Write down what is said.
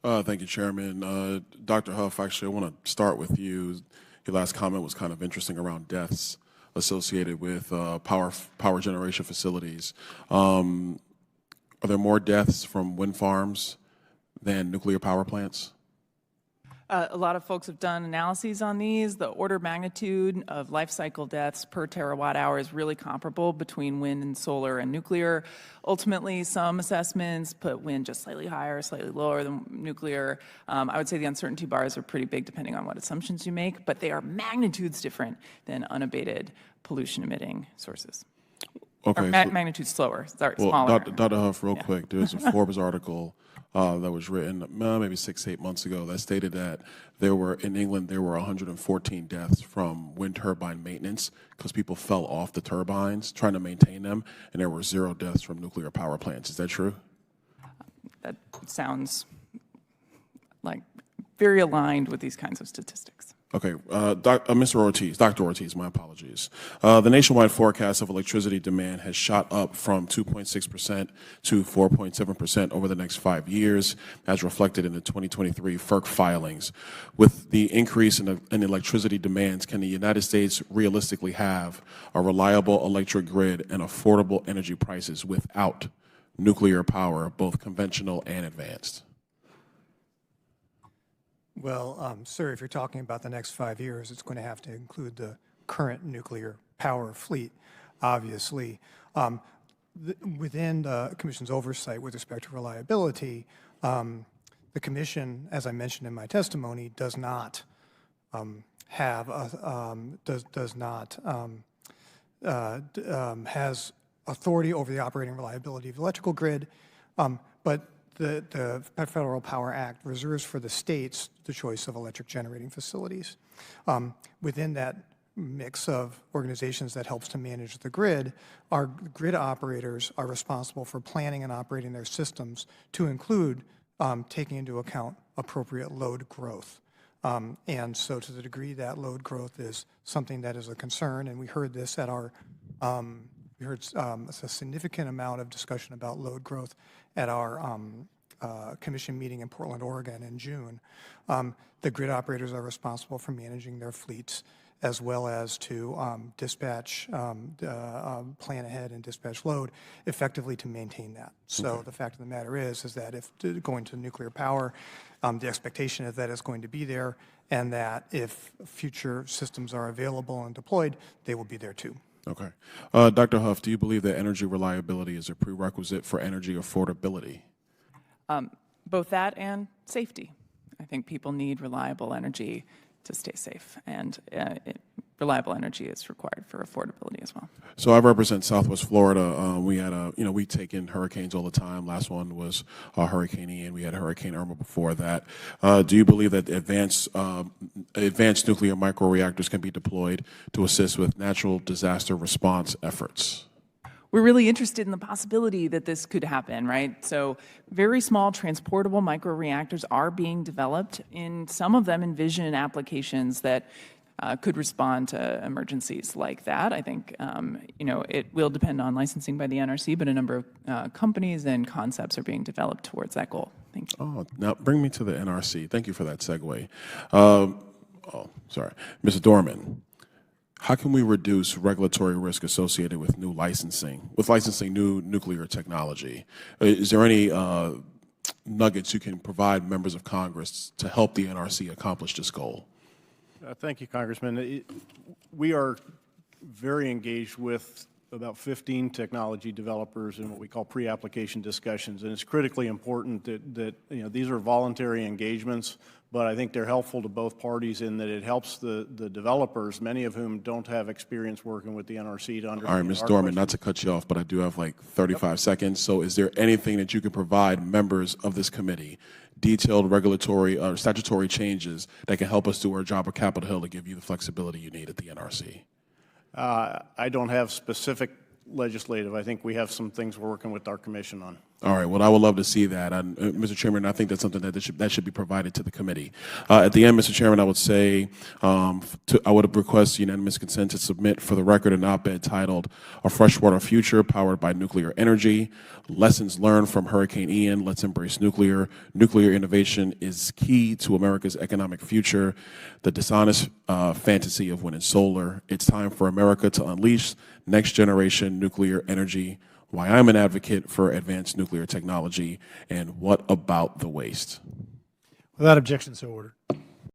Thank you, Chairman. Dr. Huff, actually, I want to start with you. Your last comment was kind of interesting around deaths associated with power generation facilities. Are there more deaths from wind farms than nuclear power plants? A lot of folks have done analyses on these. The order of magnitude of life cycle deaths per terawatt hour is really comparable between wind and solar and nuclear. Ultimately, some assessments put wind just slightly higher, slightly lower than nuclear. I would say the uncertainty bars are pretty big depending on what assumptions you make, but they are magnitudes different than unabated pollution-emitting sources. Okay. Magnitude slower, sorry, well, smaller. Dr. Huff, real quick, there's a Forbes article that was written maybe 6 to 8 months ago that stated that in England, there were 114 deaths from wind turbine maintenance because people fell off the turbines trying to maintain them, and there were 0 deaths from nuclear power plants. Is that true? That sounds like very aligned with these kinds of statistics. Okay, Mr. Ortiz, Dr. Ortiz, my apologies. The nationwide forecast of electricity demand has shot up from 2.6% to 4.7% over the next 5 years, as reflected in the 2023 FERC filings. With the increase in electricity demands, can the United States realistically have a reliable electric grid and affordable energy prices without nuclear power, both conventional and advanced? Well, sir, if you're talking about the next 5 years, it's going to have to include the current nuclear power fleet, obviously. Within the Commission's oversight with respect to reliability, the Commission, as I mentioned in my testimony, does not has authority over the operating reliability of the electrical grid, but the Federal Power Act reserves for the states the choice of electric generating facilities. Within that mix of organizations that helps to manage the grid, our grid operators are responsible for planning and operating their systems to include taking into account appropriate load growth. And so to the degree that load growth is something that is a concern, and we heard this at our we heard a significant amount of discussion about load growth at our commission meeting in Portland, Oregon in June. The grid operators are responsible for managing their fleets as well as to dispatch, plan ahead and dispatch load effectively to maintain that. So the fact of the matter is that if going to nuclear power, the expectation is that it's going to be there, and that if future systems are available and deployed, they will be there too. Okay. Dr. Huff, do you believe that energy reliability is a prerequisite for energy affordability? Both that and safety. I think people need reliable energy to stay safe, and reliable energy is required for affordability as well. So I represent Southwest Florida. We had we take in hurricanes all the time. Last one was Hurricane Ian. We had Hurricane Irma before that. Do you believe that advanced nuclear microreactors can be deployed to assist with natural disaster response efforts? We're really interested in the possibility that this could happen, right? So very small transportable microreactors are being developed. Some of them envision applications that could respond to emergencies like that. I think, it will depend on licensing by the NRC, but a number of companies and concepts are being developed towards that goal. Thank you. Oh, now bring me to the NRC. Thank you for that segue. Mr. Dorman. How can we reduce regulatory risk associated with licensing new nuclear technology? Is there any nuggets you can provide members of Congress to help the NRC accomplish this goal? Thank you, Congressman. We are very engaged with about 15 technology developers in what we call pre-application discussions, and it's critically important that these are voluntary engagements, but I think they're helpful to both parties in that it helps the developers, many of whom don't have experience working with the NRC to understand. All right, Ms. Dorman, not to cut you off, but I do have like 35 seconds. So is there anything that you can provide members of this committee, detailed regulatory or statutory changes that can help us do our job at Capitol Hill to give you the flexibility you need at the NRC? I don't have specific legislative. I think we have some things we're working with our commission on. All right. Well, I would love to see that. And, Mr. Chairman, I think that's something that should be provided to the committee. At the end, Mr. Chairman, I would say I would request unanimous consent to submit for the record an op-ed titled "A Freshwater Future Powered by Nuclear Energy: Lessons Learned from Hurricane Ian. Let's Embrace Nuclear. Nuclear innovation is key to America's economic future. The dishonest fantasy of wind and solar. It's time for America to unleash next-generation nuclear energy. Why I'm an advocate for advanced nuclear technology, and what about the waste?" Without objection, so ordered.